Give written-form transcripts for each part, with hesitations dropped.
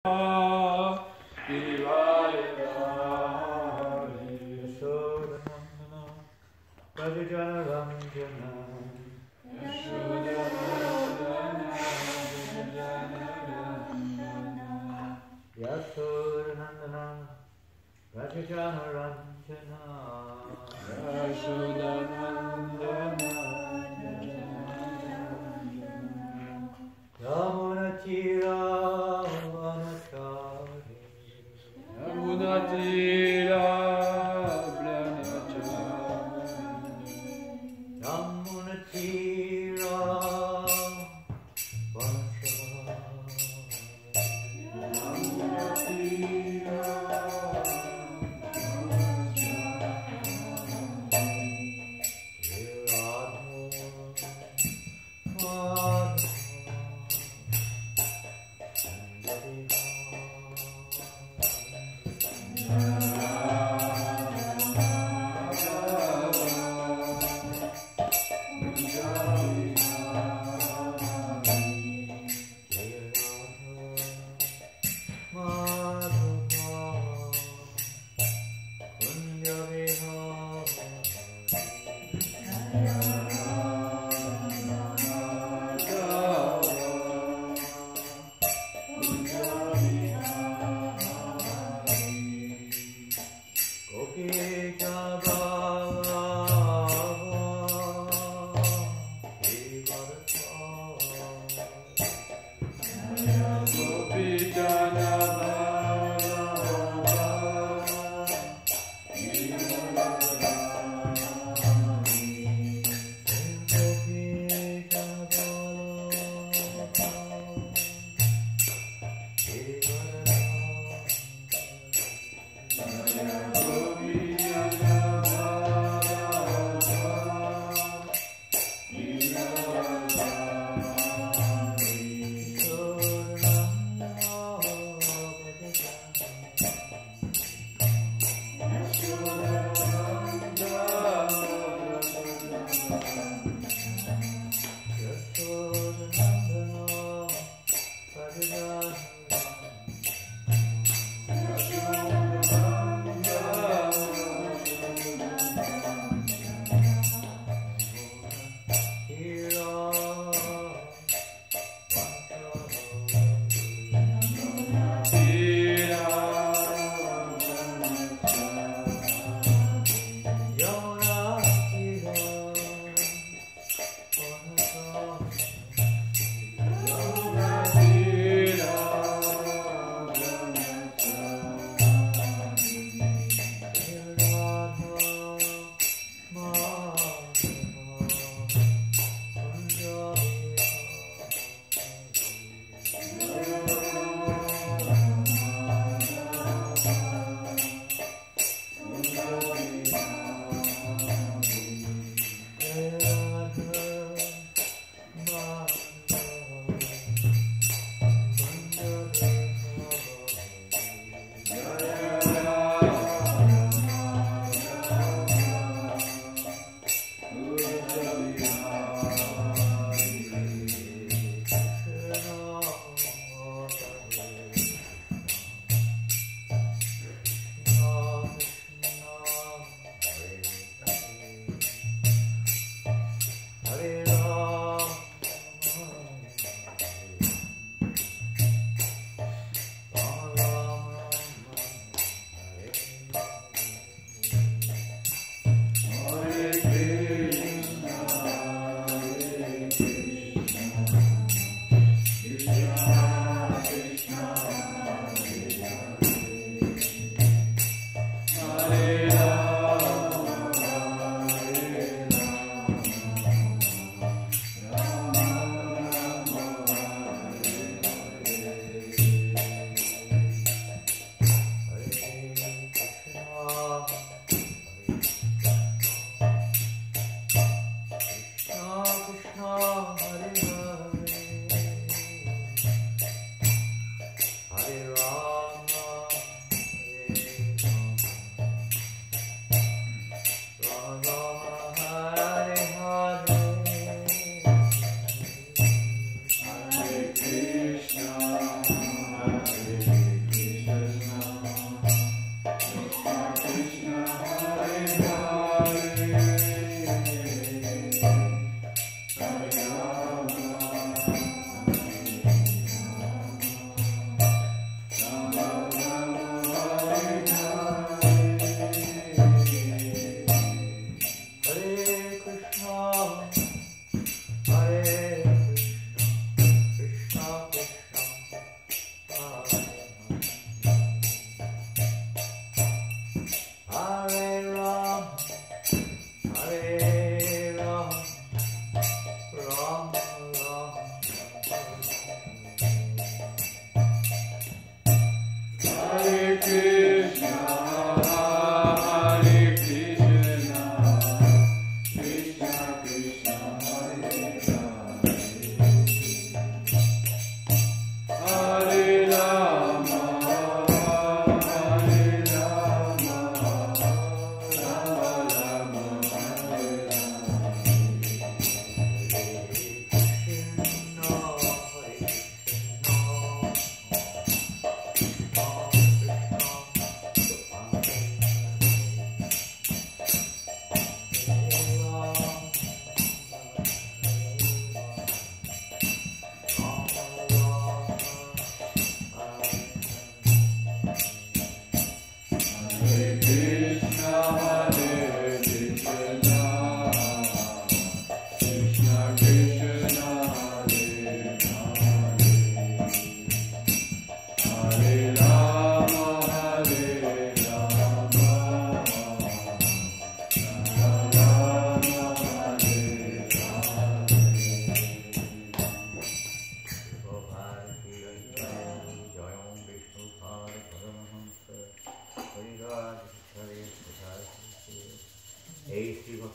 Hare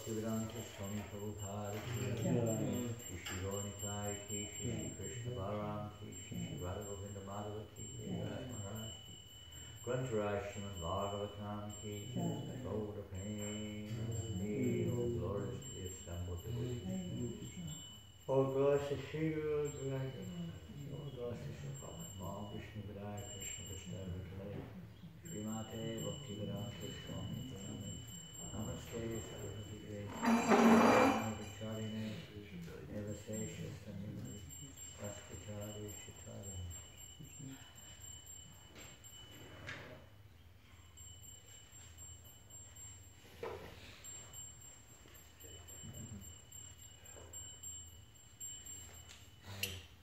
Bhaktivedanta Swami Prabhupada ki Shri Shri Gauranitai ki Shri Krishna Balaram ki Shri Radha Govinda Madhava ki Maharaja ki Grantharaj Srimad Bhagavatam ki Lord of Pain all glories to the assembled devotees. All glories to Shri Guru Govinda, all glories to Shri Prabhupada, Ma Vishnu Vidaya Krishna Krishna Vikale Srimate Bhaktivedanta Swami Prabhupada Namaste Saraswati Devi Navacharine Evasesha Samimari Vaskachari Shitari.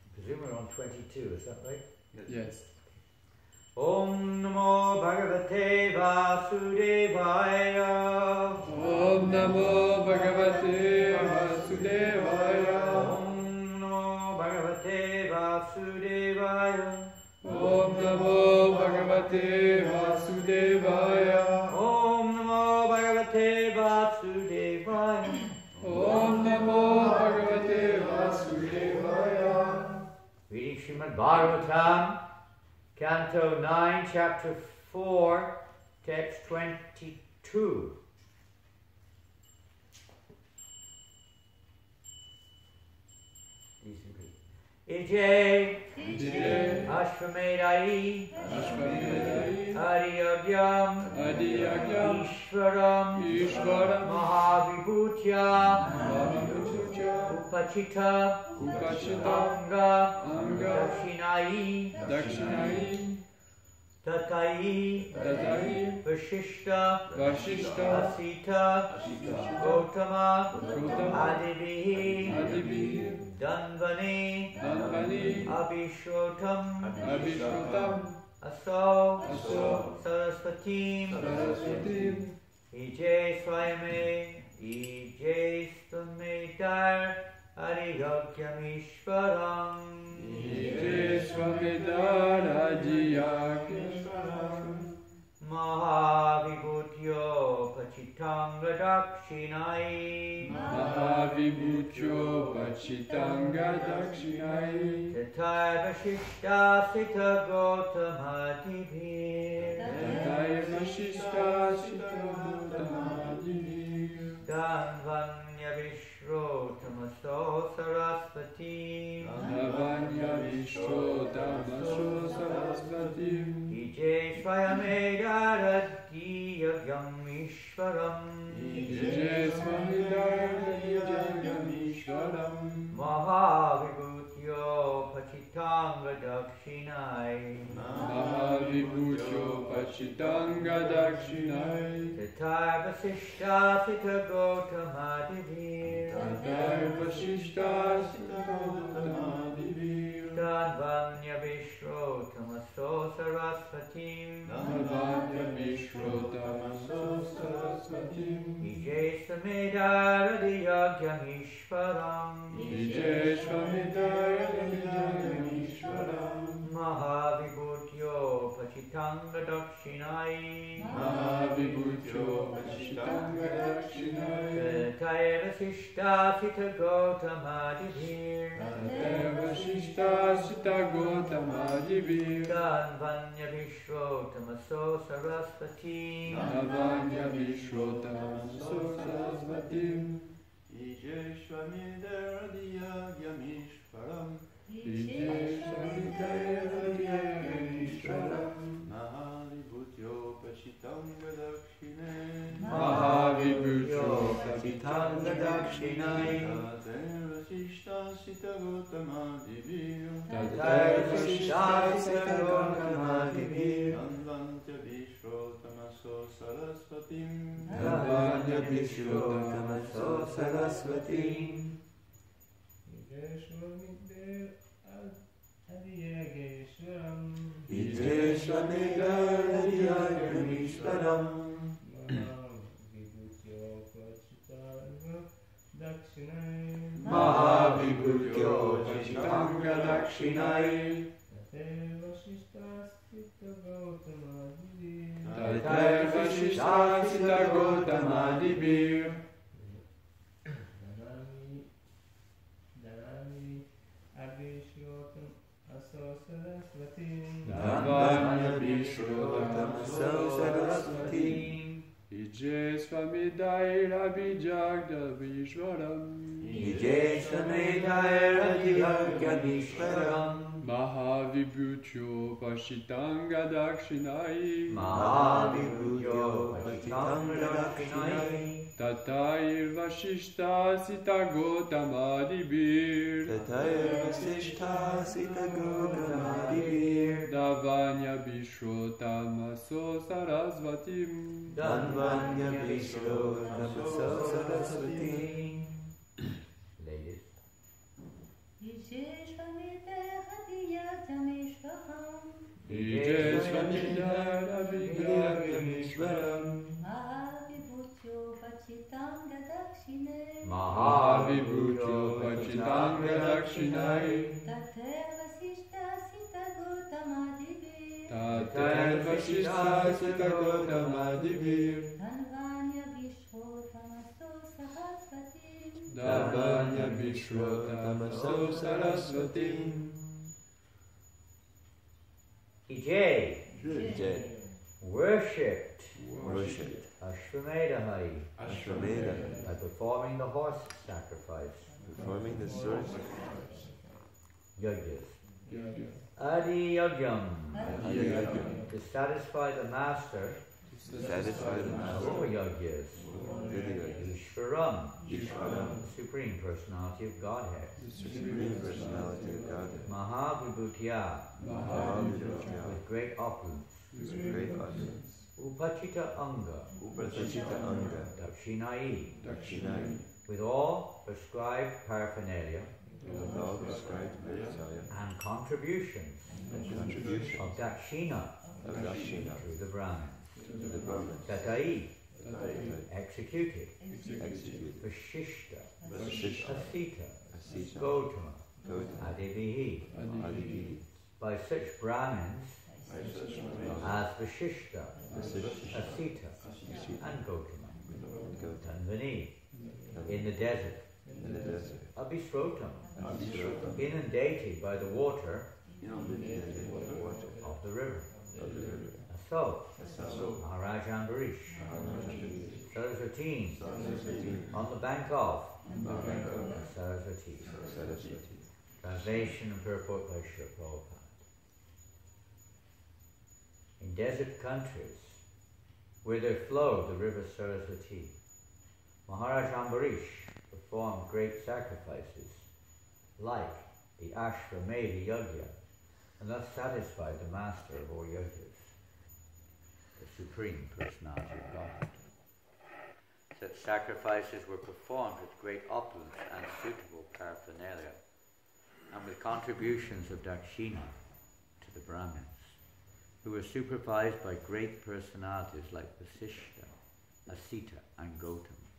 I presume we're on 22, is that right? Yes. Om Namo Bhagavate Vasudevaya. Om Namo Bhagavate Vasudevaya. Om Namo Bhagavate Vasudevaya. Om Namo Bhagavate Vasudevaya. Om Namo Bhagavate Vasudevaya. Om Namo Bhagavate Vasudevaya. Reading Srimad Bhagavatam, Canto 9, Chapter 4, Text 22. Please repeat. Ije Ashvamedai Adiyagyam Ishvaram Mahavibhutya Upachita Anga Dakshinai Tatai Vashishta Asita Gautama Adibihi Danvani Abhishrotam Aso Saraswatim Ije Swamedar Ariyagyam Ishvaram Ije Swamedar Ariyagyam Mahavibhutyo Pachitanga Dakshinai Mahavibhutyo Pachitanga Dakshinai Tatai Vashishta Sita Gautamadibhir Tatai Vashishta Sita Gautamadibhir Danvanya Vishrottamaso Saraswati Danvanya Vishrottamaso Saraswati Ije Swayamedaradyam Ishvaram Ije Swamedaradyam Ishvaram Mahavibhutyo Pachitanga Dakshinai Mahavibhutyo Pachitanga Dakshinai Tatai Vasishta Sita Gautamadibhir Tatai Vashishta Sita Gautamadibhir Danvanya Vishrottamaso Saraswatim Danvanya Vishrottamaso Saraswatim Ije Swamedaradyam Ishvaram Ije Swamedaradyam Ishvaram Mahavibhutyo Pachitanga Dakshinai Mahavibhutyo Pachitanga Dakshinai Tatai Vasishta Sita Gautamadibhir Tatai Vashishta Sita Gautamadibhir Danvanya Vishrottamaso Saraswati Danvanya Vishrottamaso Saraswati Ije Swamedaradyam Ishvaram Ije Swamedaradyam Ishvaram Mahavibhutyo Pachitanga Dakshinai Mahavibhutyo Pachitanga Dakshinai Tatai Vashishta Sita Gautamadibhir Tatai Vashishta Sita Gautamadibhir Danvanya Vishrottamaso Saraswatim Danvanya Vishrottamaso Saraswati Ije Swamedaradyam Ishvaram Mahavibhutyo Pachitanga Dakshinai Tatai Vashishta Sita Gautamadibhir Saraswati Navanya Vishwotamaso Saraswati Ije Swamidaira Vijagda Vishwaram Ije Samedaira Vijagyanishwaram Mahavibhutyo Pashitanga Dakshinai Mahavibhutyo Pachitanga Dakshinai Tatair Vashishta Sita Gotamadibir Tatair Vasishta Sita Gotamadibir Davanya Vishwotamaso Sarasvatim Danvanya Vishwotamaso Saraswati. Ladies. Ije Swamidara Vijagyanishwaram Mahavibhutyo Pachitanga Dakshinai Tater Vashishta Sita Gotamadibir Davanya Vishwotamaso Saraswati Ije. Worshipped. Worshipped. Ashvamedahai. Ashvamedha. By performing the horse sacrifice. Performing the sword Yagyas. Adi Yagyam. Yagyam. To satisfy the master. Satisfy the master. Over Yagyas. Ishvaram. Ishvaram. The Supreme Personality of Godhead. The Supreme Personality of Godhead. Mahavibhutya. Mahavibhutya. With great opulence. With great opulence. Upachita Anga. Upachita Anga. Dakshinai. Dakshinai. With all prescribed paraphernalia. With all prescribed paraphernalia. And contributions. And contributions. Of Dakshina. Of Dakshina. To the Brahmins. To the Brahmins. Tatai. Executed. Executed. Vashishta. Vashishta. Asita. Asita. Gotama. Gotama. Adivihi. Adivihi. By such Brahmins as Vashishta, Vashishta. Asita, and Gotama. Tanvani. In the desert. In the desert. Abhisrotam. Abhisrotam. Inundated by the water Inundated by the water of the river. of the river. So, So, Maharaja Ambarish, Saraswati, Saraswati. on the bank of Maharaja. Saraswati. Saraswati. Translation and purport by Srila Prabhupada. In desert countries, where there flowed the river Saraswati, Maharaja Ambarish performed great sacrifices, like the Ashvamedha Yajna, and thus satisfied the master of all yajnas, the Supreme Personality of Godhead. Such sacrifices were performed with great opulence and suitable paraphernalia, and with contributions of dakshina to the Brahmins, who were supervised by great personalities like Vasishta, Asita, and Gotama,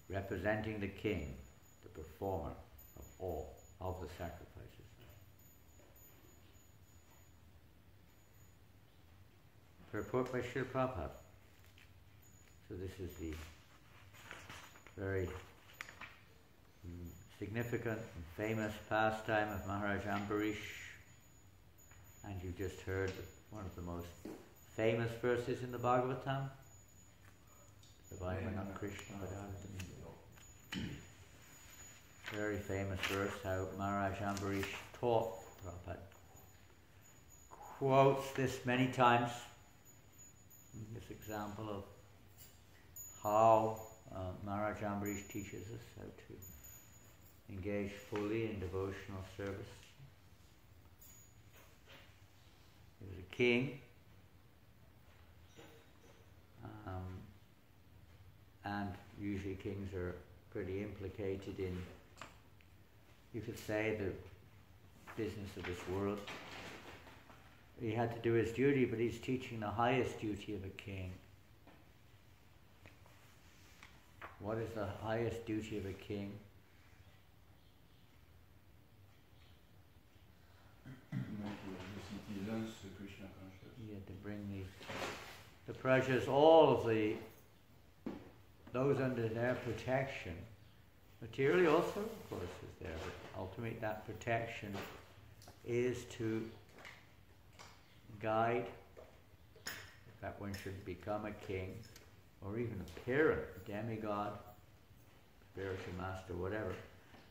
representing the king, the performer of all of the sacrifices. Purport by Srila Prabhupada. So this is the very significant and famous pastime of Maharaja Ambarish, and you just heard one of the most famous verses in the Bhagavatam, the Vaimanam Krishna Vadavati. Very famous verse, how Maharaja Ambarish taught. Prabhupada quotes this many times, this example of how Maharaja Ambarish teaches us how to engage fully in devotional service. He was a king, and usually kings are pretty implicated in, you could say, the business of this world. He had to do his duty, but he's teaching the highest duty of a king. What is the highest duty of a king? Yeah, to bring the prajas, all of those under their protection. Materially also, of course, is there, but ultimately that protection is to guide. In fact, one should become a king, or even a parent, a demigod, spiritual master, whatever,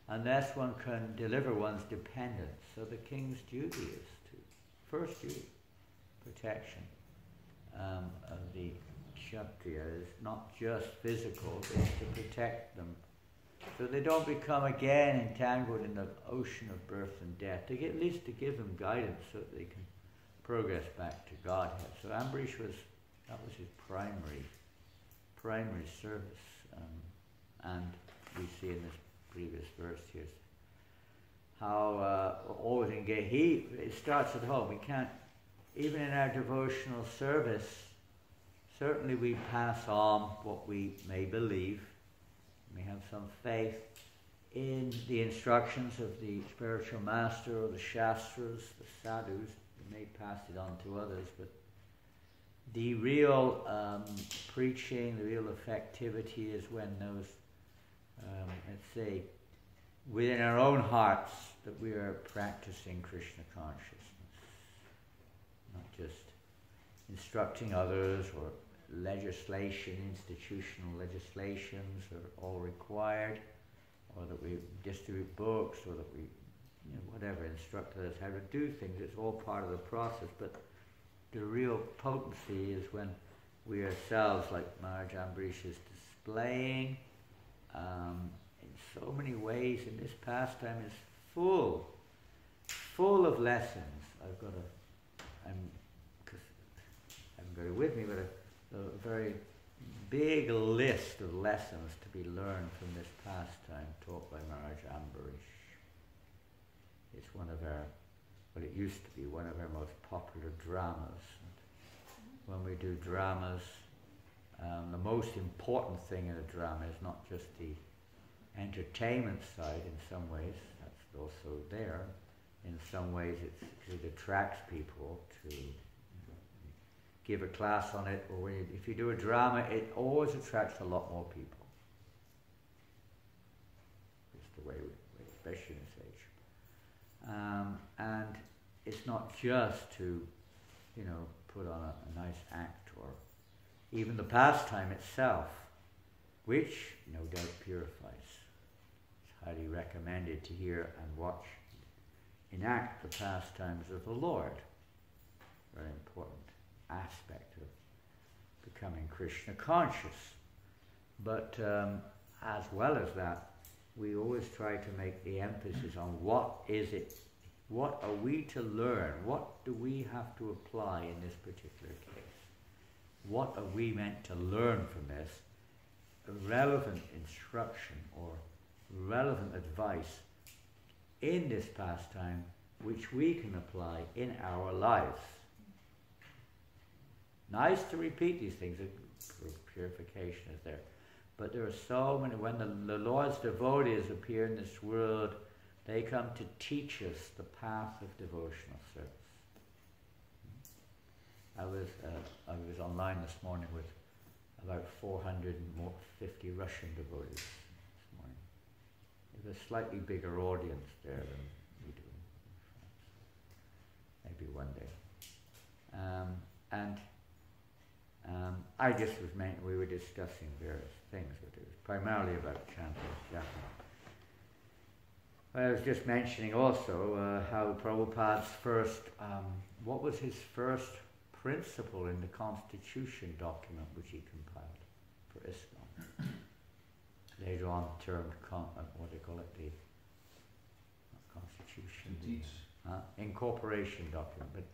unless one can deliver one's dependents. So the king's duty is to, first duty, protection of the Kshatriya is not just physical, it's to protect them so they don't become again entangled in the ocean of birth and death. At least to give them guidance so that they can progress back to Godhead. So Ambarish that was his primary service. And we see in this previous verse here how always engage. It starts at home. We can't, even in our devotional service, certainly we pass on what we may believe. We have some faith in the instructions of the spiritual master or the Shastras, the sadhus. We may pass it on to others, but the real preaching, the real effectivity is when those, let's say, within our own hearts, that we are practicing Krishna consciousness, not just instructing others, or legislation, institutional legislations are all required, or that we distribute books, or that we, whatever, instruct others how to do things. It's all part of the process, but the real potency is when we ourselves, like Maharaja Ambarish is displaying, in so many ways, in this pastime is full of lessons. I haven't got it with me, but a very big list of lessons to be learned from this pastime taught by Maharaja Ambarish. It's one of our, well, it used to be one of our most popular dramas. And when we do dramas, the most important thing in a drama is not just the entertainment side in some ways, that's also there. In some ways it attracts people to give a class on it, or if you do a drama, it always attracts a lot more people. It's the way especially in this age. And it's not just to, put on a nice act, or even the pastime itself, which no doubt purifies. It's highly recommended to hear and watch, enact the pastimes of the Lord. Very important aspect of becoming Krishna conscious. But as well as that, we always try to make the emphasis on what is it, what are we to learn, what do we have to apply in this particular case, what are we meant to learn from this, relevant instruction or relevant advice in this pastime which we can apply in our lives. Nice to repeat these things, purification is there. But there are so many, when the Lord's devotees appear in this world, they come to teach us the path of devotional service. I was online this morning with about 450 Russian devotees this morning. There's a slightly bigger audience there than we do in France. Maybe one day. I just we were discussing various things, but it was primarily about chanting Japanese. I was just mentioning also how Prabhupada's first, what was his first principle in the Constitution document which he compiled for ISKCON? Later on termed, what do they call it, the Constitution? Incorporation document, but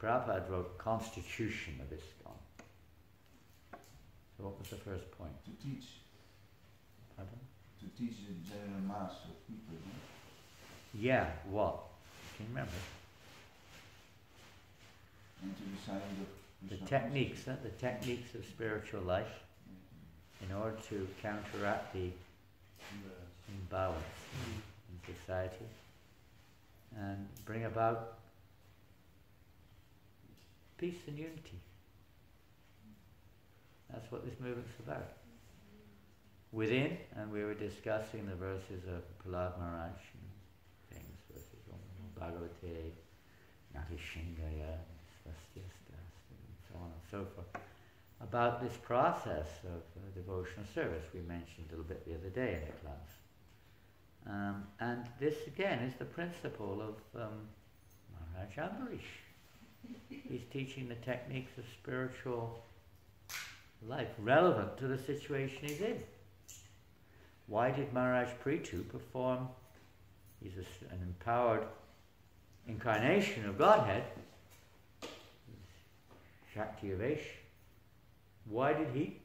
Prabhupada wrote Constitution of ISKCON. So what was the first point? To teach. Pardon? To teach the general mass of people. No? Yeah, what? Can you remember? And to decide the techniques of spiritual life in order to counteract the imbalance in society and bring about peace and unity. That's what this movement's about. Within, and we were discussing the verses of Prahlad Maharaj and things, verses on Bhagavate, Natishingaya, and so on and so forth, about this process of devotional service we mentioned a little bit the other day in the class. And this again is the principle of Maharaja Ambarish. He's teaching the techniques of spiritual life relevant to the situation he's in. Why did Maharaj Prithu perform? He's an empowered incarnation of Godhead, Shakti-Avesh. Why did he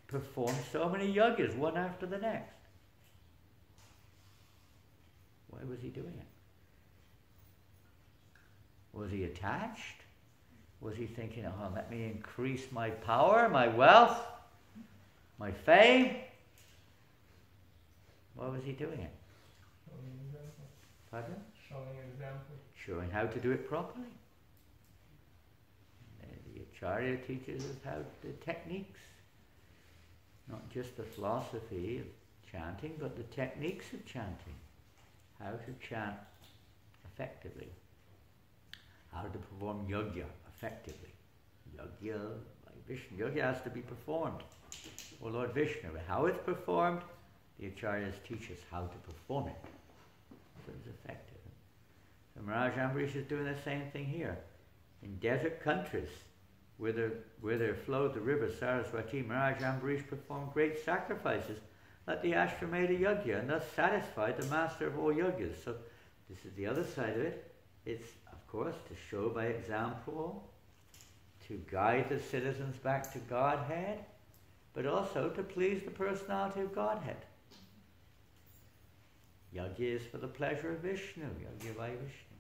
perform so many yagas one after the next? Why was he doing it? Was he attached? Was he thinking, oh, let me increase my power, my wealth, my fame? Why was he doing it? Showing example. Pardon? Showing example. Showing how to do it properly. The Acharya teaches us how the techniques, not just the philosophy of chanting, but the techniques of chanting. How to chant effectively. How to perform yogya effectively. Yogya, like Vishnu, yogya has to be performed. O Lord Vishnu, how it's performed, the Acharyas teach us how to perform it. So it's effective. So Maharaj Ambarish is doing the same thing here. In desert countries, where there flowed the river Saraswati, Maharaj Ambarish performed great sacrifices at the Ashrameda Yogya, and thus satisfied the master of all yogyas. So this is the other side of it. It's, of course, to show by example, to guide the citizens back to Godhead, but also to please the personality of Godhead. Yajna is for the pleasure of Vishnu, Yajna by Vishnu.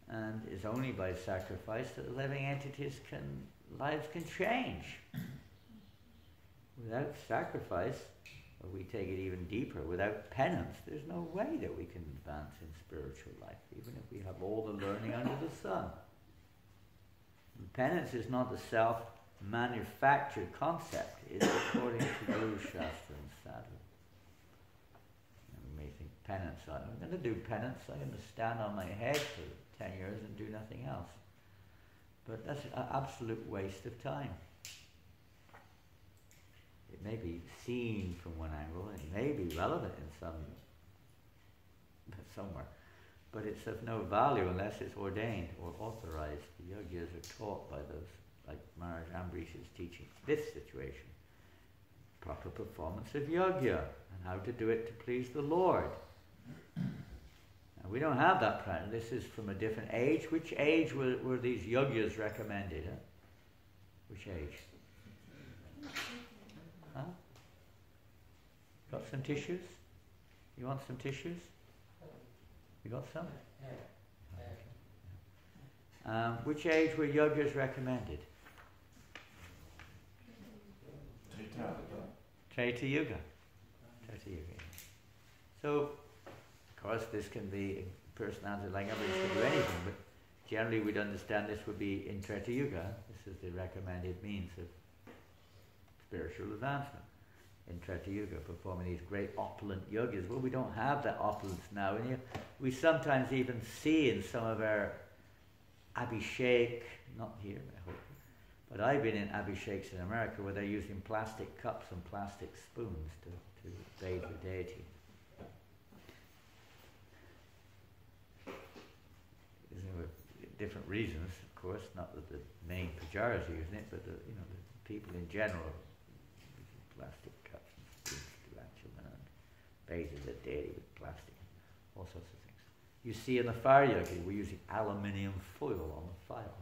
And it's only by sacrifice that the living entities lives can change. Without sacrifice, or we take it even deeper, without penance, there's no way that we can advance in spiritual life, even if we have all the learning under the sun. And penance is not a self-manufactured concept. It's according to Guru Shastra and Sadhu. You may think penance, I'm going to do penance, I'm going to stand on my head for 10 years and do nothing else. But that's an absolute waste of time. It may be seen from one angle, and it may be relevant in somewhere, but it's of no value unless it's ordained or authorized. The yogyas are taught by those, like Maharaj Ambarish is teaching this situation. Proper performance of yogya, and how to do it to please the Lord. Now, we don't have that practice. This is from a different age. Which age were these yogyas recommended? Huh? Which age? Huh? Got some tissues? You want some tissues? You got some? Which age were yogyas recommended? Treta Yuga. So, of course, this can be a personality like others can do anything, but generally we'd understand this would be in Treta Yuga. This is the recommended means of spiritual advancement. In Treta Yuga, performing these great opulent yogas. Well, we don't have that opulence now. And we sometimes even see in some of our abhishek, not here, I hope, but I've been in abhisheks in America where they're using plastic cups and plastic spoons to bathe the deity. There were different reasons, of course, not that the main pujaris are using it, but the people in general using plastic cups and spoons to Achaman and bathing the deity with plastic, all sorts of things. You see in the fire yoga, we're using aluminium foil on the fire,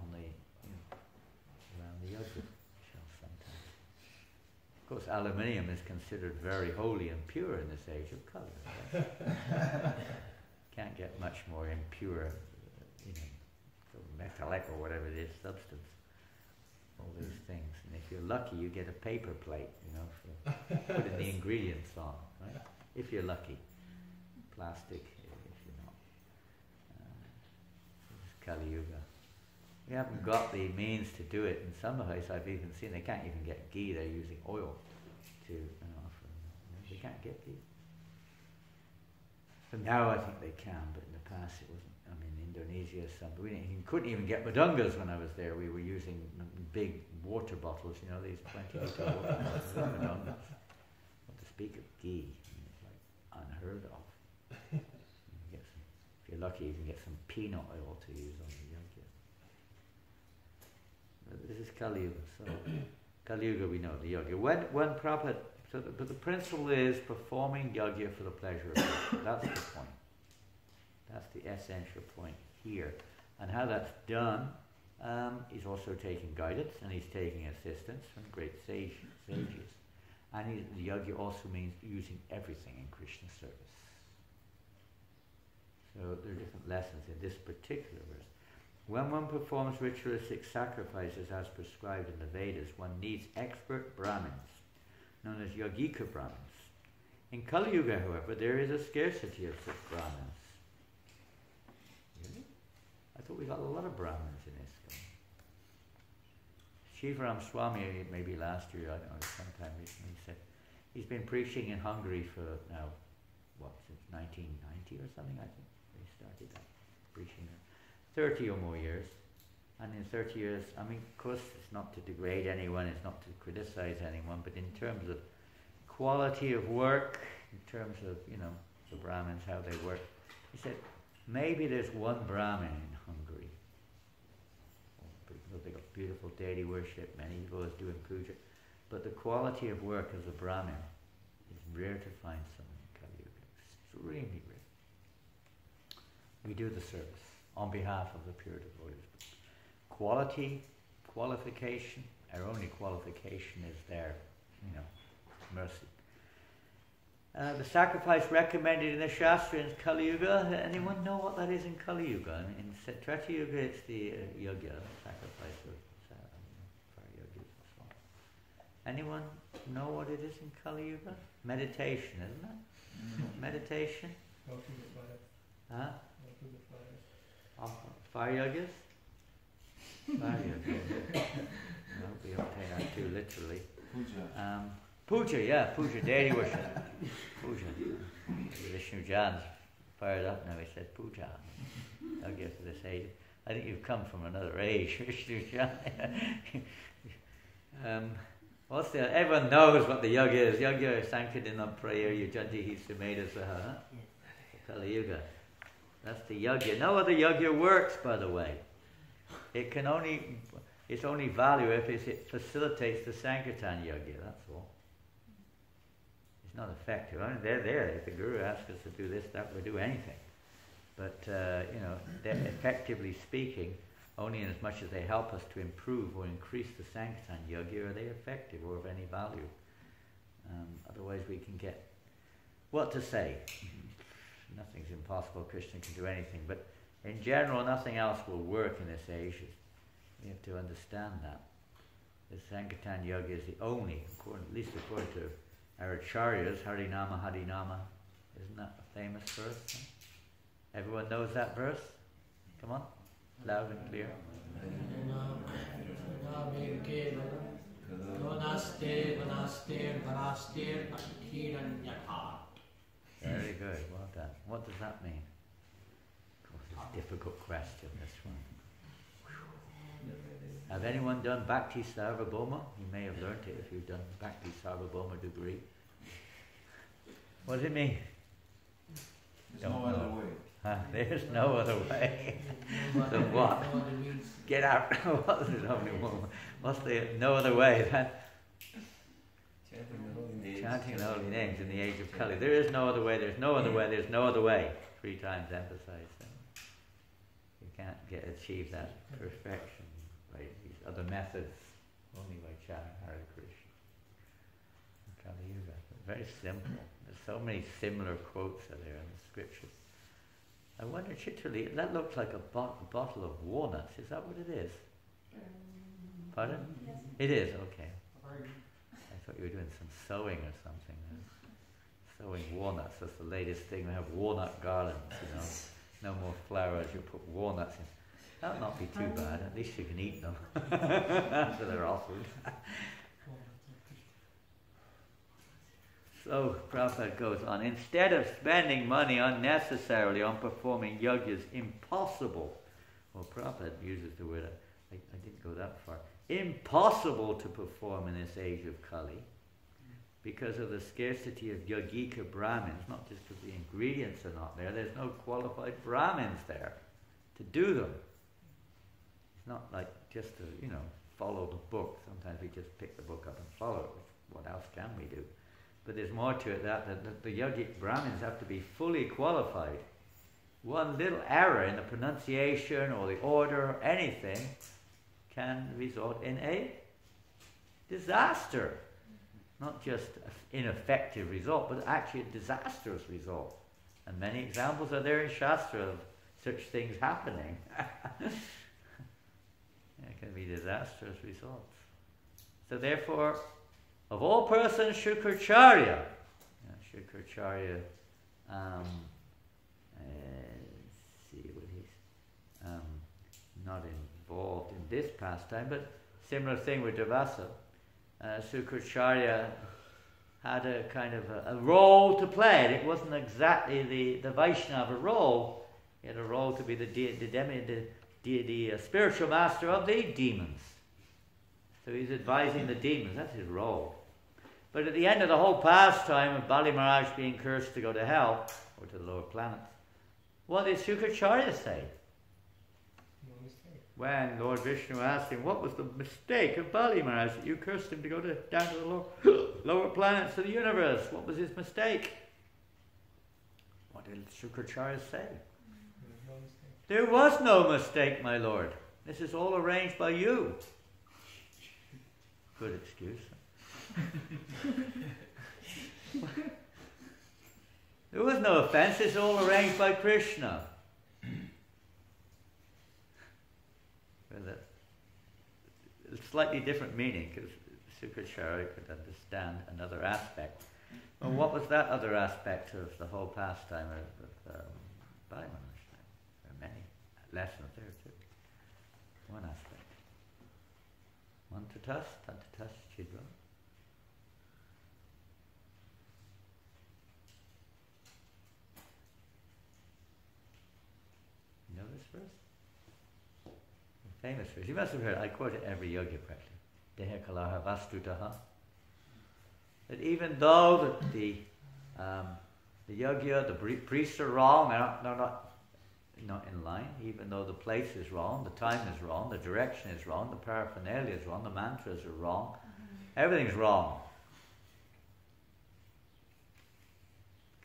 around the yoga shell sometimes. Of course, aluminium is considered very holy and pure in this age of color. Right? Can't get much more impure, metallic or whatever it is, substance. All these things. And if you're lucky, you get a paper plate, for putting the ingredients on, right? If you're lucky. Plastic, if you're not. This is Kali Yuga. We haven't got the means to do it. In some places I've even seen they can't even get ghee. They're using oil to they can't get ghee. But now I think they can, but in the past it wasn't. In Indonesia, you couldn't even get madungas when I was there. We were using big water bottles, you know, these 20-litre water bottles of madungas. What to speak of ghee, it's like unheard of. If you're lucky, you can get some peanut oil to use on the yogya. But this is Kali Yuga, so Kali Yuga we know the yogya. When Prabhupada, but the principle is performing yogya for the pleasure of God. That's the point. That's the essential point here. And how that's done, he's also taking guidance and he's taking assistance from great sages. And the yogya also means using everything in Krishna service. So there are different lessons in this particular verse. When one performs ritualistic sacrifices as prescribed in the Vedas, one needs expert Brahmins, known as Yogika Brahmins. In Kali Yuga, however, there is a scarcity of such Brahmins. Really? I thought we got a lot of Brahmins in ISKCON. Shivaram Swami, maybe last year, I don't know, sometime recently, said he's been preaching in Hungary for now, since 1990 or something, I think. He started that preaching there. 30 or more years. And in 30 years, I mean, of course, it's not to degrade anyone, it's not to criticize anyone, but in terms of quality of work, in terms of, the Brahmins, how they work, he said, maybe there's one Brahmin in Hungary. Because they've got beautiful deity worship, many people are doing puja, but the quality of work as a Brahmin is rare to find someone in Kali Yuga. Extremely rare. We do the service on behalf of the pure devotees. Quality, qualification, our only qualification is their, mercy. The sacrifice recommended in the Shastra in Kali Yuga, anyone know what that is in Kali Yuga? In Treta Yuga it's the yogya, sacrifice of fire yogis and so on. Anyone know what it is in Kali Yuga? Meditation, isn't it? Meditation? Go to the fire. Huh? Go to the fire. Fire yogas? Fire yogas. No, we don't take that too literally. Puja. Puja, deity worship. Puja. Vishnu Jan's fired up now, he said puja. I'll get to this age. I think you've come from another age, Vishnu Jan. Everyone knows what the yoga is. Yoga Sankirtanam prayer, Yujanti Sumeda Saha. Kali Yuga. That's the yogya. No other yogya works, by the way. Its only value if it facilitates the Sankirtan yogya, that's all. It's not effective. I mean, they're there. If the Guru asks us to do this, that, we'll do anything. But, they're effectively speaking, only in as much as they help us to improve or increase the Sankirtan yogya, are they effective or of any value. Otherwise we can get what to say. Nothing's impossible, Krishna can do anything, but in general nothing else will work in this age. We have to understand that. The Sankirtan yoga is the only, at least according to our acharyas, Harinama, Harinama, isn't that a famous verse? Huh? Everyone knows that verse? Come on, loud and clear. Very good, well done. What does that mean? Of course, it's a difficult question, this one. Have anyone done Bhakti Sarvabhauma? You may have learnt it if you've done Bhakti Sarvabhauma degree. What does it mean? There's no other way. There's no other way. So what? Get out. What's the only one? What's the no other way then? Chanting the holy names in the age of Kali. There is no other way, there's no other way, there's no other way. 3 times emphasized. You can't achieve that perfection by these other methods, only by chanting Hare Krishna. Kali Yuga. Very simple. There's so many similar quotes are there in the scriptures. I wonder, Chitrali, that looks like a bottle of walnuts. Is that what it is? Pardon? Yes. It is, okay. I thought you were doing some sewing or something. Sewing walnuts, that's the latest thing. We have walnut garlands, No more flowers, you put walnuts in. That'll not be too bad, at least you can eat them after they're offered. So Prabhupada goes on, instead of spending money unnecessarily on performing yajnas impossible, well, Prabhupada uses the word, I didn't go that far, impossible to perform in this age of Kali, because of the scarcity of yogika Brahmins, not just because the ingredients are not there, there's no qualified Brahmins there to do them. It's not like just to, follow the book. Sometimes we just pick the book up and follow it. What else can we do? But there's more to it that the yogic Brahmins have to be fully qualified. One little error in the pronunciation or the order or anything can result in a disaster. Not just an ineffective result, but actually a disastrous result. And many examples are there in Shastra of such things happening. It can be disastrous results. So therefore, of all persons, Shukracharya. Shukracharya, see what he's not involved in this pastime, but similar thing with Devasa. Shukracharya had a kind of a role to play. It wasn't exactly the Vaishnava role. He had a role to be the spiritual master of the demons. So he's advising the demons. That's his role. But at the end of the whole pastime of Bali Maharaj being cursed to go to hell, or to the lower planets, what did Shukracharya say? No mistake. When Lord Vishnu asked him, what was the mistake of Bali Maharaj that you cursed him to go down to the lower planets of the universe? What was his mistake? What did Shukracharya say? No mistake. There was no mistake, my lord. This is all arranged by you. Good excuse. There was no offense. It's all arranged by Krishna. With a slightly different meaning, because Shukracharya could understand another aspect. Well, what was that other aspect of the whole pastime of Bali Maharaj? There are many lessons there too. One aspect. Mantatas, tantatas, chidra. You know this verse? Famous verse. You must have heard it. I quote it every yoga practice. Deha kalaha vastutaha. That even though the yogya, the priests are wrong, they're not in line, even though the place is wrong, the time is wrong, the direction is wrong, the paraphernalia is wrong, the mantras are wrong, everything's wrong.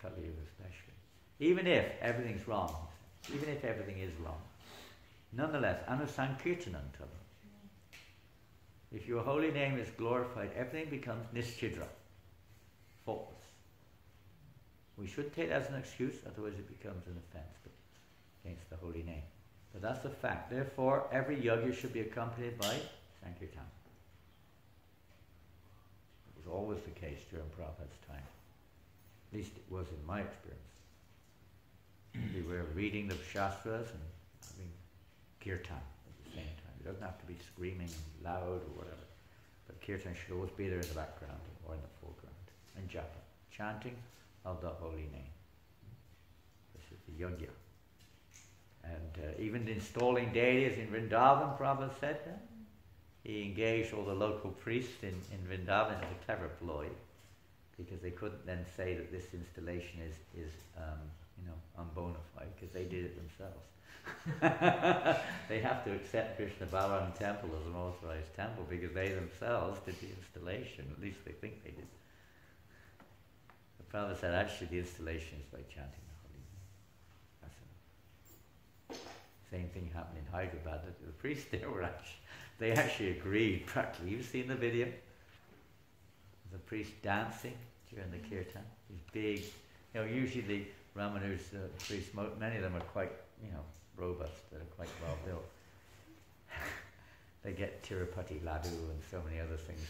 Kali Yuga especially. Even if everything's wrong, even if everything is wrong, nonetheless, anusankirtanam tavam. If your holy name is glorified, everything becomes nischidra, faultless. We shouldn't take that as an excuse, otherwise it becomes an offense against the holy name. But that's a fact. Therefore, every yajna should be accompanied by Sankirtan. It was always the case during Prabhupada's time. At least it was in my experience. We were reading the Shastras and having kirtan at the same time. It doesn't have to be screaming loud or whatever. But kirtan should always be there in the background or in the foreground. And japa, chanting of the holy name. This is the yajna. And even installing deities in Vrindavan, Prabhupada said that. He engaged all the local priests in Vrindavan as a clever ploy, because they couldn't then say that this installation is unbona fide, because they did it themselves. They have to accept Krishna Balaram temple as an authorized temple because they themselves did the installation. At least they think they did. The Prabhupada said actually the installation is by chanting the holy name. That's enough. Same thing happened in Hyderabad. The priests there they actually agreed practically. You've seen the video? The priest dancing during the kirtan. These big, usually the Ramanus priests, many of them are quite, robust. They're quite well built. They get Tirupati Ladu and so many other things.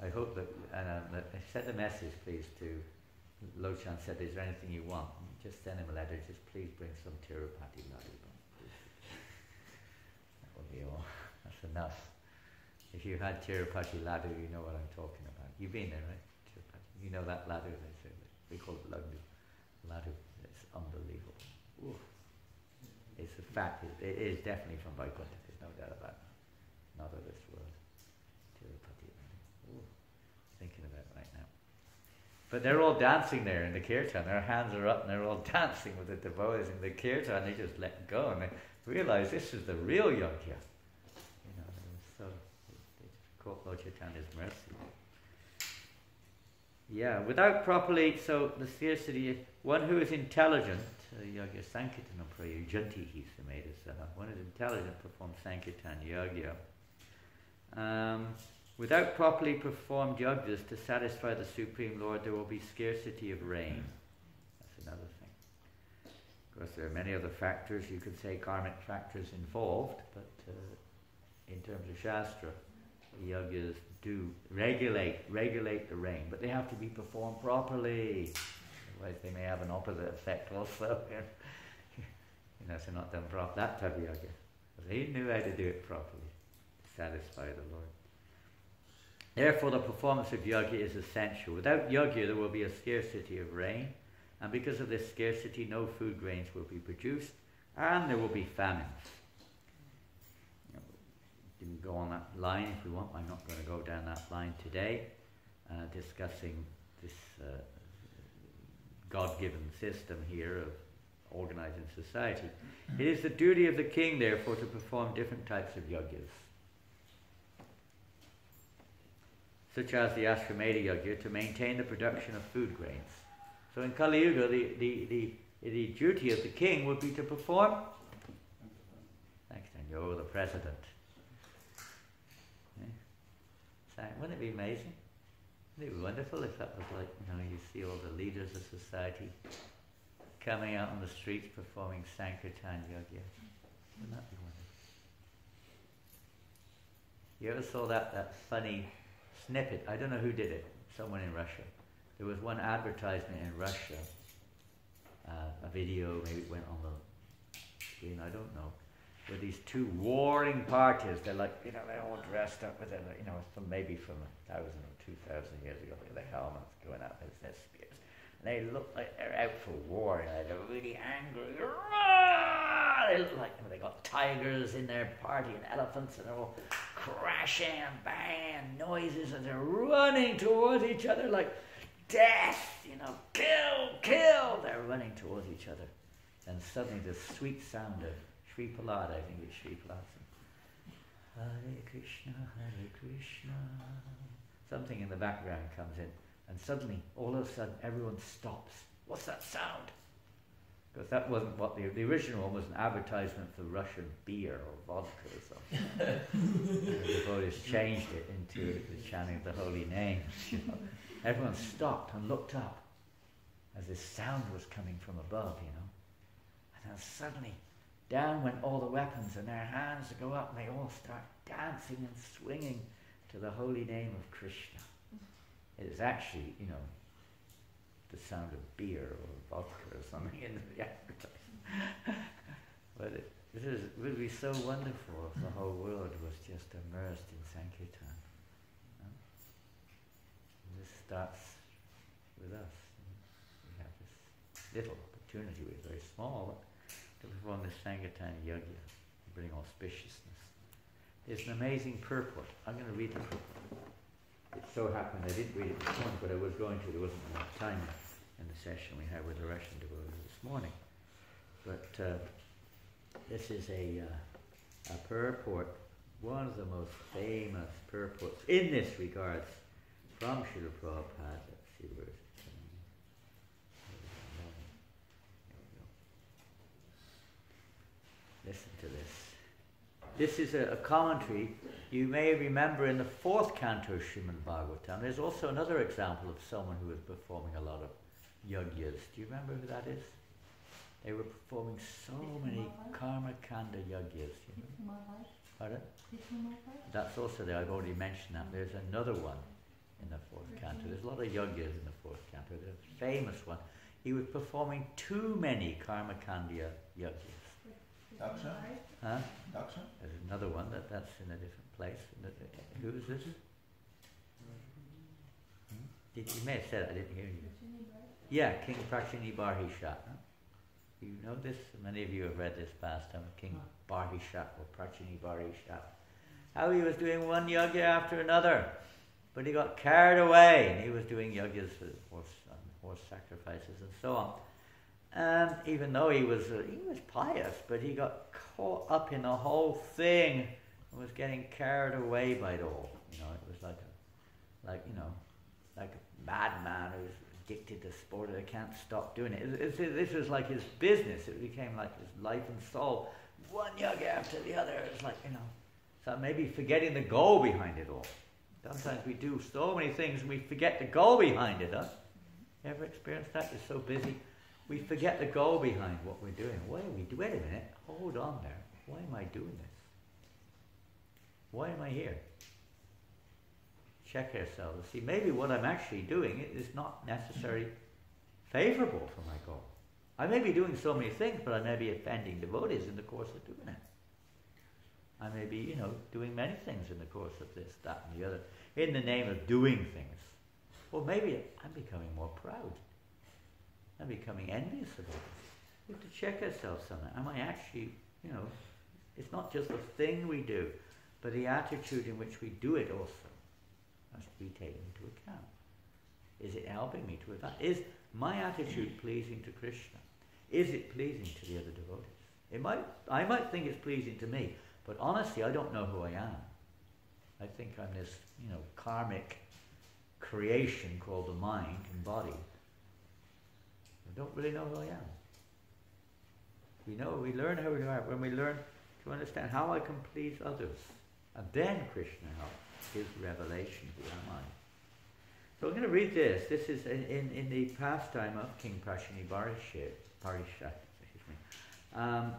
I hope that, and send a message please to Lochan said, is there anything you want? Just send him a letter, just please bring some Tirupati Ladu. That will be all. That's enough. If you had Tirupati Ladu, you know what I'm talking about. You've been there, right? You know that laddu, they say. We call it laddu. Laddu. It's unbelievable. Ooh. It's a fact. It is definitely from Vaikuntha. There's no doubt about it. Not of this world. Ooh. Thinking about it right now. But they're all dancing there in the kirtan. Their hands are up and they're all dancing with the devotees in the kirtan. They just let go and they realize this is the real yogya. You know, so they caught Lord Chaitanya's mercy. Yeah, without properly, so the scarcity, one who is intelligent, yogya sankirtanam prayu jantihi samedasa, one who is intelligent performs sankirtan yogya. Without properly performed yajnas to satisfy the Supreme Lord, there will be scarcity of rain. That's another thing. Of course, there are many other factors, you could say karmic factors involved, but in terms of Shastra, the yajnas do regulate the rain, but they have to be performed properly. Otherwise they may have an opposite effect also. You know, if they're not done properly, that type of yajna. But he knew how to do it properly, to satisfy the Lord. Therefore, the performance of yajna is essential. Without yajna, there will be a scarcity of rain, and because of this scarcity, no food grains will be produced, and there will be famines. You can go on that line if we want. I'm not going to go down that line today, discussing this God-given system here of organizing society. It is the duty of the king, therefore, to perform different types of yajnas, such as the Ashwamedha yajna, to maintain the production of food grains. So in Kali Yuga, the duty of the king would be to perform. Thanks, Daniel, the president. Yeah. Wouldn't it be amazing? Wouldn't it be wonderful if that was like, you know, you see all the leaders of society coming out on the streets performing Sankirtan yajna. Wouldn't that be wonderful? You ever saw that funny snippet? I don't know who did it. Someone in Russia. There was one advertisement in Russia, a video, maybe it went on the screen, I don't know, where these two warring parties, they're like, you know, they're all dressed up with it, you know, maybe from 1,000 or 2,000 years ago, with their helmets going out with their spears. And they look like they're out for war, you know, they're really angry. They look like, you know, they got tigers in their party and elephants, and they're all crashing and banging and noises, and they're running towards each other like death, you know, kill. They're running towards each other. And suddenly the sweet sound of Sri Palad, I think it's Sri Palad, Hare Krishna, something in the background comes in, and suddenly, all of a sudden, everyone stops. What's that sound? Because that wasn't what the original one was, an advertisement for Russian beer or vodka or something. The devotees changed it into the chanting of the holy names. You know. Everyone stopped and looked up as this sound was coming from above, you know. And then suddenly, down went all the weapons, and their hands go up, and they all start dancing and swinging to the holy name of Krishna. It is actually, you know, the sound of beer or vodka or something in the advertisement. But it would be so wonderful if the whole world was just immersed in Sankirtan. This starts with us. We have this little opportunity, we're very small, to perform this Sankirtan yajna, to bring auspiciousness. There's an amazing purport. I'm going to read the purport. It so happened I didn't read it this morning, but I was going to. There wasn't enough time in the session we had with the Russian devotees this morning. But this is a purport, one of the most famous purports in this regard from Srila Prabhupada. Let's see where it's coming. Listen to this. This is a commentary. You may remember in the 4th canto of Srimad Bhagavatam, there's also another example of someone who was performing a lot of yajnas. Do you remember who that is? They were performing so many karma kanda yajnas. You know? Pardon? That's also there. I've already mentioned that. There's another one in the 4th canto. There's a lot of yajnas in the 4th canto. There's a famous one. He was performing too many karma kanda yajnas. Daksha? Huh? Daksha? There's another one that's in a different place. Who is this? You may have said it, I didn't hear you. Yeah, King Prachini Barhishat. Huh? You know this? Many of you have read this pastime of King Barhishat or Prachini Barhishat. How he was doing one yajna after another, but he got carried away and he was doing yajnas for horse sacrifices and so on. And even though he was pious, but he got caught up in the whole thing and was getting carried away by it all. You know, it was like a madman who's addicted to sport and can't stop doing it. This was like his business. It became like his life and soul. One yoga after the other. It's like, so maybe forgetting the goal behind it all. Sometimes we do so many things and we forget the goal behind it, huh? Ever experienced that? You're so busy. We forget the goal behind what we're doing. Wait a minute. Hold on there. Why am I doing this? Why am I here? Check ourselves. See, maybe what I'm actually doing is not necessarily favorable for my goal. I may be doing so many things, but I may be offending devotees in the course of doing it. I may be, doing many things in the course of this, that, and the other, in the name of doing things. Or maybe I'm becoming more proud. I'm becoming envious of others. We have to check ourselves on that. Am I actually, it's not just the thing we do, but the attitude in which we do it also must be taken into account. Is it helping me to advance? Is my attitude pleasing to Krishna? Is it pleasing to the other devotees? I might think it's pleasing to me, but honestly, I don't know who I am. I think I'm this, karmic creation called the mind and body. I don't really know who I am. We learn who we are when we learn to understand how I can please others. And then Krishna helps, gives revelation to our mind. So I'm going to read this. This is in the pastime of King Prachini Barhishat,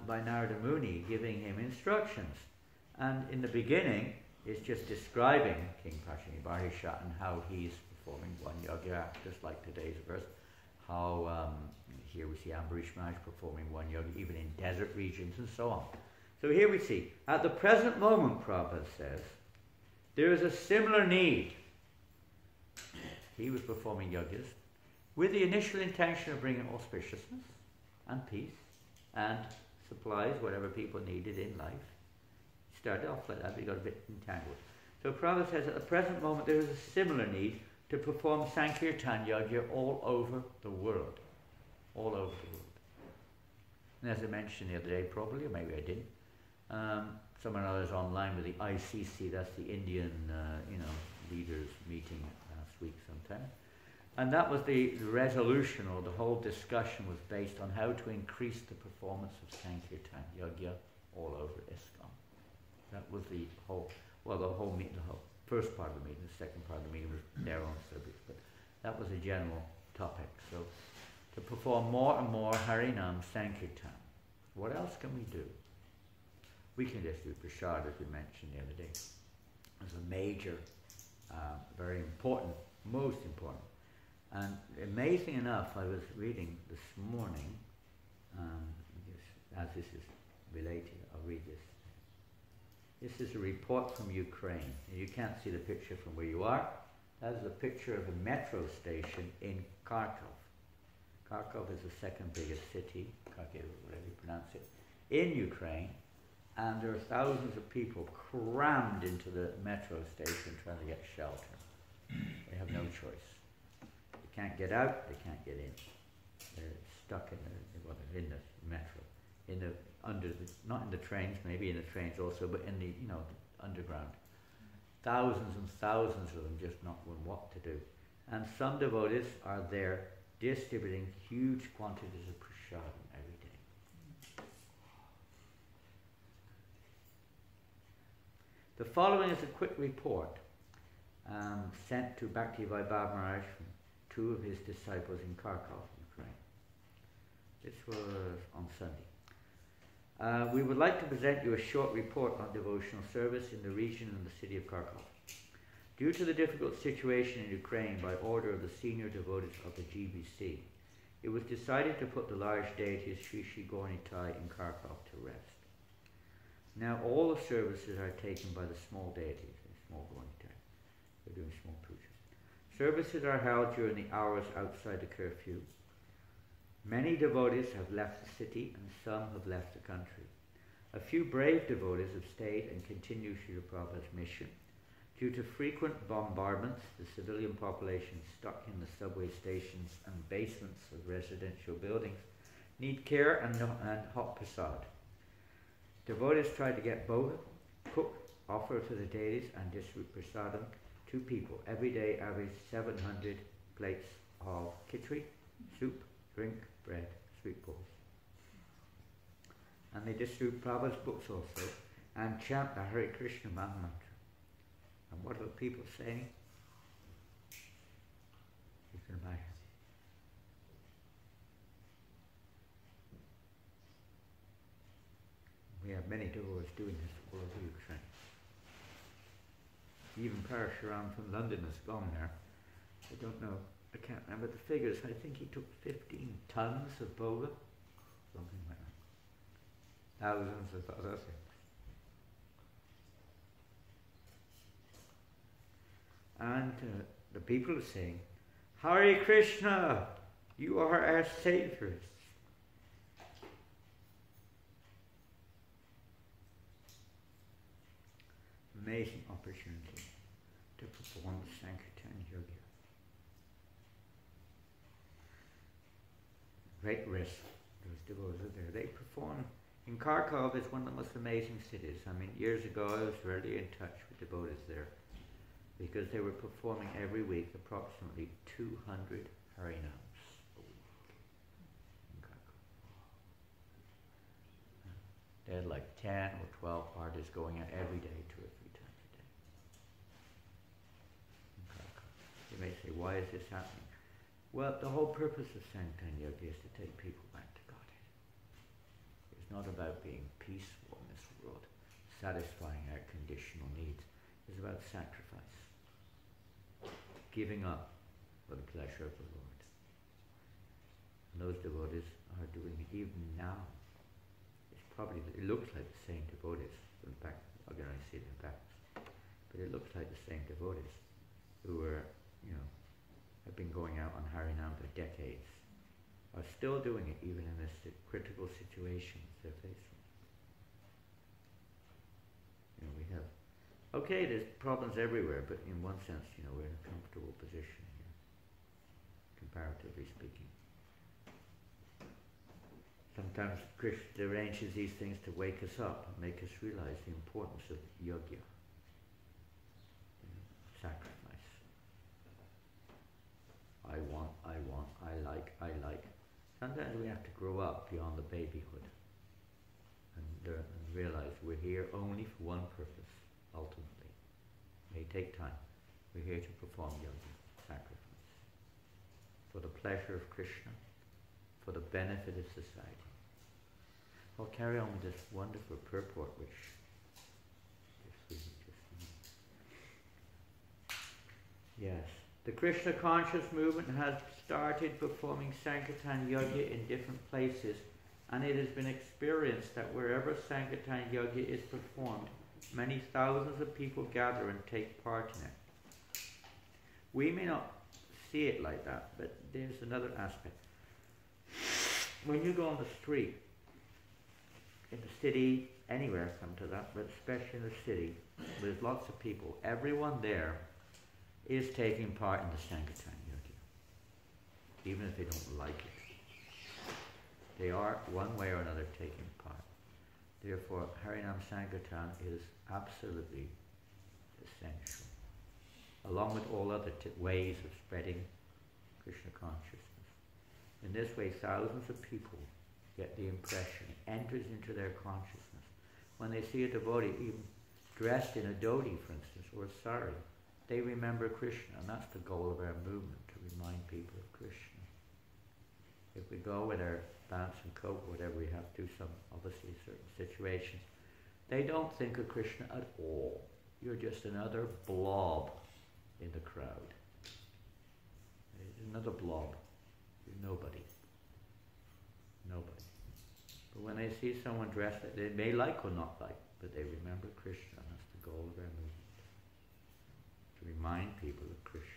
by Narada Muni, giving him instructions. And in the beginning, it's just describing King Prachini Barhishat and how he's performing one yajna, just like today's verse. How here we see Ambarish Maharaj performing one yajna, even in desert regions and so on. So here we see, at the present moment, Prabhupada says, there is a similar need. He was performing yajnas with the initial intention of bringing auspiciousness and peace and supplies, whatever people needed in life. He started off like that, but he got a bit entangled. So Prabhupada says, at the present moment, there is a similar need to perform Sankirtan Yajna all over the world. All over the world. And as I mentioned the other day, probably, or maybe I didn't, someone or others online with the ICC, that's the Indian, leaders meeting last week sometime. And that was the resolution, or the whole discussion was based on how to increase the performance of Sankirtan Yajna all over ISKCON. That was the whole meeting, the whole first part of the meeting. The second part of the meeting was their own subjects, but that was a general topic. So to perform more and more Harinam Sankirtan. What else can we do? We can just do Prasad, as we mentioned the other day. It's a major, very important, most important. And amazing enough, I was reading this morning, as this is related, I'll read this. This is a report from Ukraine. You can't see the picture from where you are. That is a picture of a metro station in Kharkov. Kharkov is the second biggest city, Kharkiv, whatever you pronounce it, in Ukraine. And there are thousands of people crammed into the metro station trying to get shelter. They have no choice. They can't get out, they can't get in. They're stuck in the metro, not in the trains, maybe in the trains also, but in the underground. Thousands and thousands of them just not knowing what to do. And some devotees are there distributing huge quantities of prasadam every day. The following is a quick report sent to Bhakti Vaibhav Maharaj from two of his disciples in Kharkov, Ukraine. This was on Sunday. We would like to present you a short report on devotional service in the region and the city of Kharkov. Due to the difficult situation in Ukraine, by order of the senior devotees of the GBC, it was decided to put the large deities Sri Sri Gaurnitai in Kharkov to rest. Now all the services are taken by the small deities, the small Gaurnitai. They're doing small puja. Services are held during the hours outside the curfew. Many devotees have left the city and some have left the country. A few brave devotees have stayed and continue Srila Prabhupada's mission. Due to frequent bombardments, the civilian population stuck in the subway stations and basements of residential buildings need care and hot prasad. Devotees try to get both, cook, offer to the deities and distribute prasadam to people. Every day average 700 plates of khichdi, soup, drink, bread, sweet balls. And they distribute Prabhupada's books also and chant the Hare Krishna Mahamantra. And what are the people saying? You can imagine. We have many devotees doing this all over Ukraine. Even Parashuram from London has gone there. I don't know, I can't remember the figures. I think he took 15 tons of boga, something like that. Thousands of other things. And the people are saying, Hare Krishna, you are our saviors. Amazing opportunity to perform the Sankirtan Yoga. Great risk, those devotees are there. They perform in Kharkov. Is one of the most amazing cities. I mean, years ago I was really in touch with devotees there because they were performing every week approximately 200 harinams a week in Kharkov. They had like 10 or 12 artists going out every day, 2 or 3 times a day in Kharkov. You may say, why is this happening? Well, the whole purpose of Sankirtan Yoga is to take people back to Godhead. It's not about being peaceful in this world, satisfying our conditional needs. It's about sacrifice, giving up for the pleasure of the Lord. And those devotees are doing it even now. It's probably, it looks like the same devotees. In fact, I can only see their backs. But it looks like the same devotees who were, have been going out on Harinam for decades, are still doing it even in this critical situations they're facing. We have, okay, there's problems everywhere, but in one sense, we're in a comfortable position here, comparatively speaking. Sometimes Krishna arranges these things to wake us up and make us realize the importance of yogya, sacrifice. I want, I like. Sometimes we have to grow up beyond the babyhood and realize we're here only for one purpose, ultimately. It may take time. We're here to perform yoga, sacrifice, for the pleasure of Krishna, for the benefit of society. I'll carry on with this wonderful purport which yes. The Krishna conscious movement has started performing Sankirtan Yoga in different places, and it has been experienced that wherever Sankirtan Yoga is performed, many thousands of people gather and take part in it. We may not see it like that, but there's another aspect. When you go on the street, in the city, anywhere come to that, but especially in the city, there's lots of people. Everyone there is taking part in the Sankirtan Yoga, even if they don't like it. They are, one way or another, taking part. Therefore, Harinam Sankirtan is absolutely essential, along with all other ways of spreading Krishna consciousness. In this way, thousands of people get the impression, it enters into their consciousness. When they see a devotee, even dressed in a dhoti, for instance, or a sari, they remember Krishna, and that's the goal of our movement, to remind people of Krishna. If we go with our pants and coat, whatever we have to, some obviously certain situations, they don't think of Krishna at all. You're just another blob in the crowd. Another blob. You're nobody. Nobody. But when they see someone dressed, they may like or not like, but they remember Krishna, and that's the goal of our movement. To remind people of Krishna.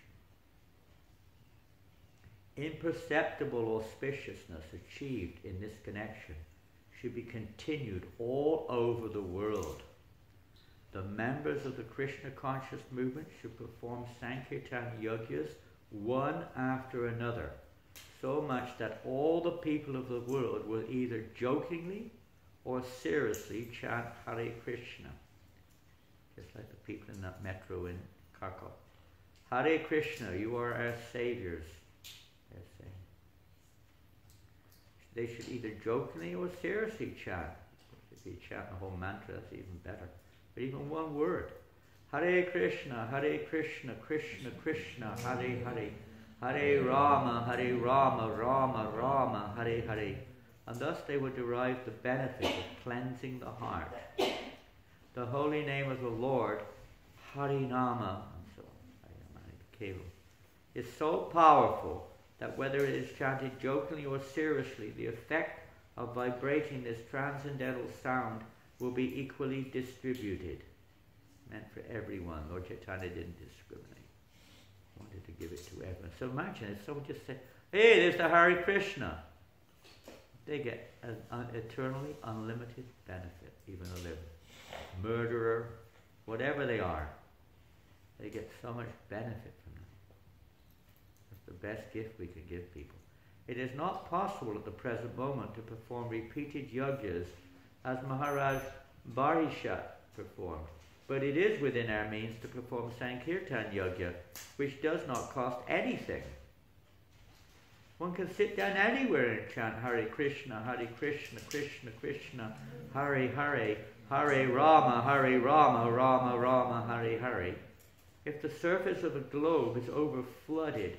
imperceptible auspiciousness achieved in this connection should be continued all over the world. The members of the Krishna conscious movement should perform Sankirtan Yajnas one after another, so much that all the people of the world will either jokingly or seriously chant Hare Krishna. Just like the people in that metro in Kharkov. Hare Krishna, you are our saviors, they're saying. They should either jokingly or seriously chant. If you chant the whole mantra, that's even better. But even one word. Hare Krishna, Krishna Krishna, Hare Hare. Hare Rama, Rama Rama, Hare Hare. And thus they will derive the benefit of cleansing the heart. The holy name of the Lord, Harinama, and so on, is so powerful that whether it is chanted jokingly or seriously, the effect of vibrating this transcendental sound will be equally distributed. Meant for everyone. Lord Chaitanya didn't discriminate. Wanted to give it to everyone. So imagine if someone just said, hey, there's the Hare Krishna. They get an eternally unlimited benefit, even though they're murderer, whatever they are. They get so much benefit from them. That's the best gift we can give people. It is not possible at the present moment to perform repeated yajnas as Maharaj Barishat performed, but it is within our means to perform Sankirtan Yajna, which does not cost anything. One can sit down anywhere and chant Hare Krishna, Krishna Krishna, Hare Hare, Hare Rama, Rama Rama, Hare Hare. If the surface of the globe is over-flooded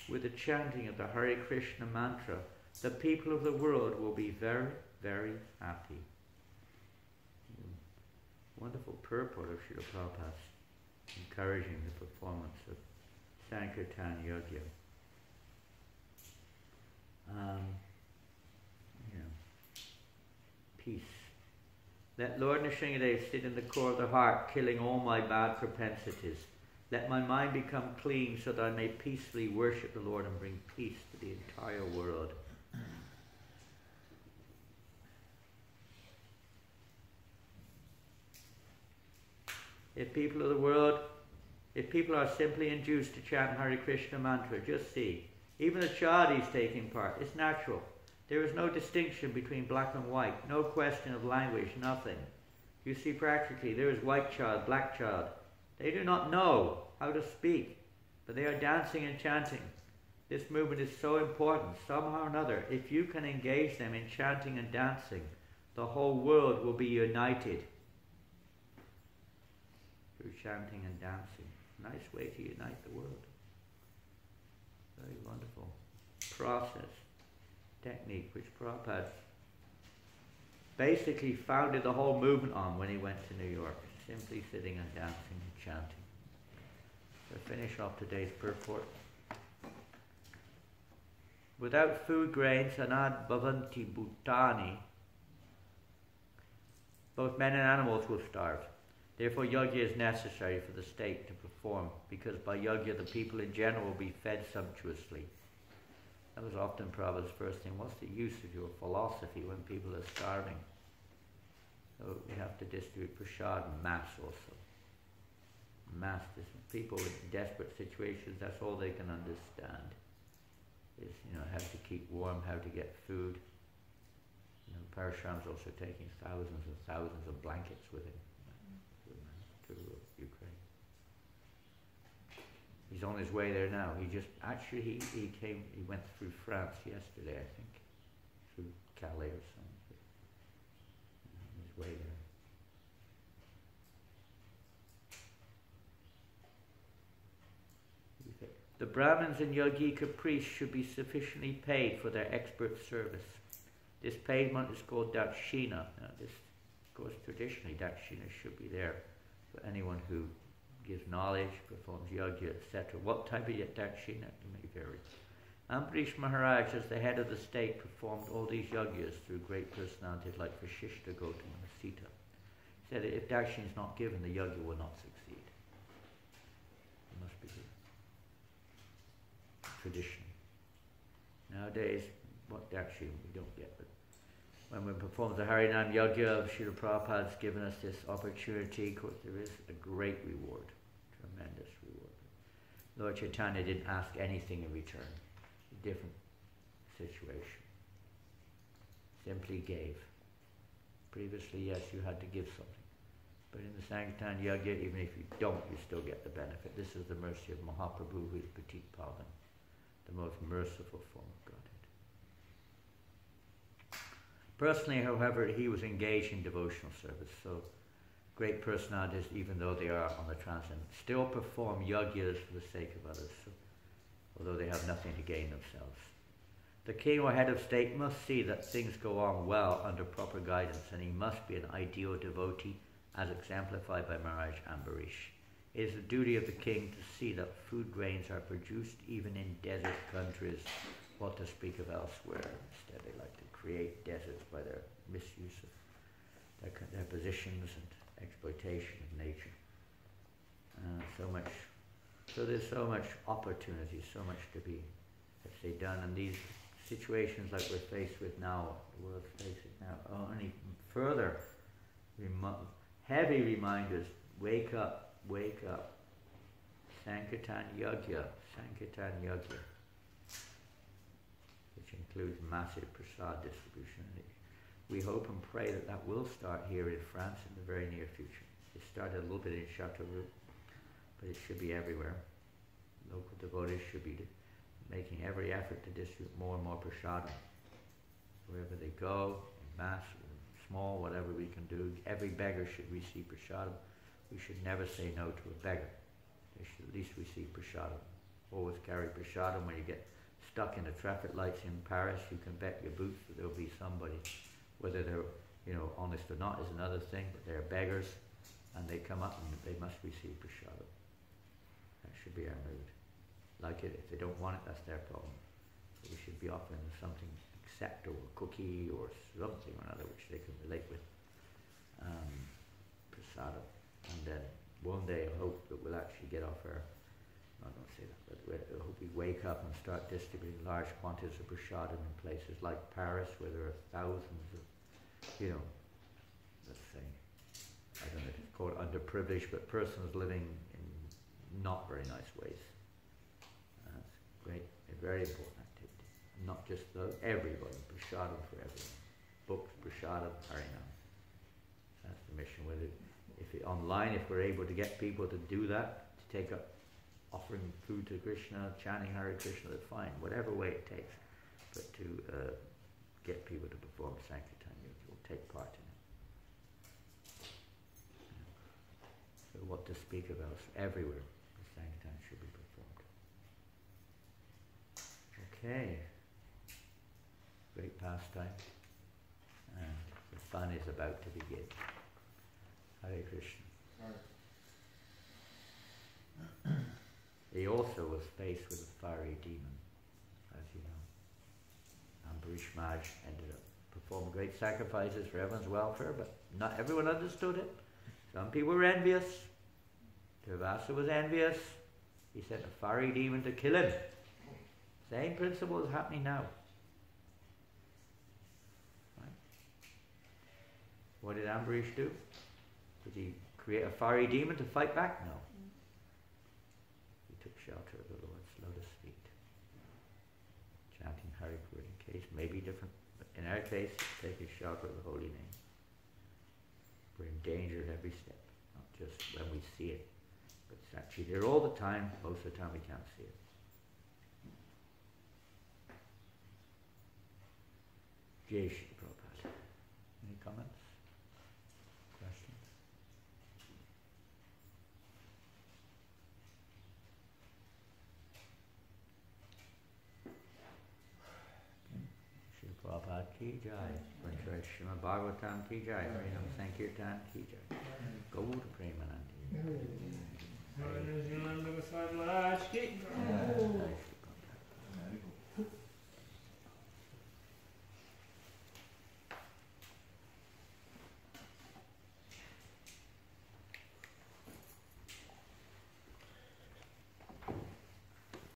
with the chanting of the Hare Krishna mantra, the people of the world will be very, very happy. Wonderful purport of Srila Prabhupada encouraging the performance of Sankirtan Yajna. Peace. Let Lord Nrsimhadev sit in the core of the heart, killing all my bad propensities. Let my mind become clean so that I may peacefully worship the Lord and bring peace to the entire world. If people of the world, if people are simply induced to chant Hare Krishna mantra, just see. Even the child is taking part. It's natural. There is no distinction between black and white. No question of language, nothing. You see practically, there is white child, black child. They do not know how to speak, but they are dancing and chanting. This movement is so important. Somehow or another, if you can engage them in chanting and dancing, the whole world will be united through chanting and dancing. Nice way to unite the world. Very wonderful process, technique, which Prabhupada basically founded the whole movement on when he went to New York. Simply sitting and dancing and chanting. So finish off today's purport. Without food grains, anad bhavanti bhutani, both men and animals will starve. Therefore, yajna is necessary for the state to perform, because by yajna the people in general will be fed sumptuously. That was often Prabhupada's first thing. What's the use of your philosophy when people are starving? So we have to distribute prasad and mass also. Mass, people in desperate situations, that's all they can understand. Is, how to keep warm, how to get food. Parasham's also taking thousands and thousands of blankets with him to Ukraine. He's on his way there now. He went through France yesterday, I think, through Calais or something. On his way there. The Brahmins and Yogika priests should be sufficiently paid for their expert service. This payment is called dakshina. Now, this, of course, traditionally dakshina should be there for anyone who gives knowledge, performs yajna, etc. What type of dakshina? It may vary. Ambarish Maharaj, as the head of the state, performed all these yajnas through great personalities like Vasishtha, Gautama, and Sita. He said that if dakshina is not given, the yajna will not succeed. It must be given. Tradition. Nowadays, what actually we don't get, but when we perform the Harinam Yajna, Srila Prabhupada's given us this opportunity. Of course, there is a great reward, tremendous reward. Lord Chaitanya didn't ask anything in return. A different situation. Simply gave. Previously, yes, you had to give something. But in the Sankirtan Yajna, even if you don't, you still get the benefit. This is the mercy of Mahaprabhu, who is Petit Pavan, the most merciful form of Godhead. Personally, however, he was engaged in devotional service, so great personalities, even though they are on the transcendent, still perform yajnas for the sake of others, so, although they have nothing to gain themselves. The king or head of state must see that things go on well under proper guidance, and he must be an ideal devotee, as exemplified by Maharaja Ambarish. It is the duty of the king to see that food grains are produced even in desert countries, what to speak of elsewhere. Instead, they like to create deserts by their misuse of their positions and exploitation of nature. So there's so much opportunity, so much to be, let's say, done. And these situations like we're faced with now, the world's facing now, only further heavy reminders. Wake up, wake up. Sankirtan Yajna, Sankirtan Yajna, which includes massive prasad distribution. We hope and pray that that will start here in France in the very near future. It started a little bit in Châteauroux, but it should be everywhere. Local devotees should be making every effort to distribute more and more prasadam. Wherever they go, in mass, or small, whatever we can do, every beggar should receive prasadam. We should never say no to a beggar. They should at least receive prasadam. Always carry prasadam. When you get stuck in the traffic lights in Paris, you can bet your boots that there'll be somebody, whether they're honest or not is another thing, but they're beggars, and they come up and they must receive prasadam. That should be our mood. Like it, if they don't want it, that's their problem. So we should be offering them something acceptable, a cookie or something or another which they can relate with. Prasadam. And then one day I hope that we'll actually get off our, I don't say that, but I hope we wake up and start distributing large quantities of prasadam in places like Paris where there are thousands of, let's say, I don't know if it's called underprivileged, but persons living in not very nice ways. That's great, a very important activity. Not just everybody, prasadam for everyone. Books, prasadam, harinam. That's the mission. Online, if we're able to get people to do that, to take up offering food to Krishna, chanting Hare Krishna, that's fine, whatever way it takes. But to get people to perform Sankirtan, will take part in it. So what to speak of else? Everywhere the Sankirtan should be performed. Okay. Great pastime. And the fun is about to begin. Hare Krishna. He also was faced with a fiery demon, as you know. Ambarish Maharaj ended up performing great sacrifices for everyone's welfare, but not everyone understood it. Some people were envious. Durvasa was envious. He sent a fiery demon to kill him. Same principle is happening now. Right? What did Ambarish do? Did he create a fiery demon to fight back? No. He took shelter of the Lord's lotus feet. Chanting Hare Krishna. In case may be different, but in our case, taking shelter of the holy name. We're in danger at every step, not just when we see it, but it's actually there all the time. Most of the time we can't see it. Jai Shri Prabhupada. Any comments? Questions? Shri Prabhupada ki jai. Srimad Bhagavatam ki jai. Harinam Sankirtan ki jai. Gaur Premanandi. Janananda Goswami Maharaj ki.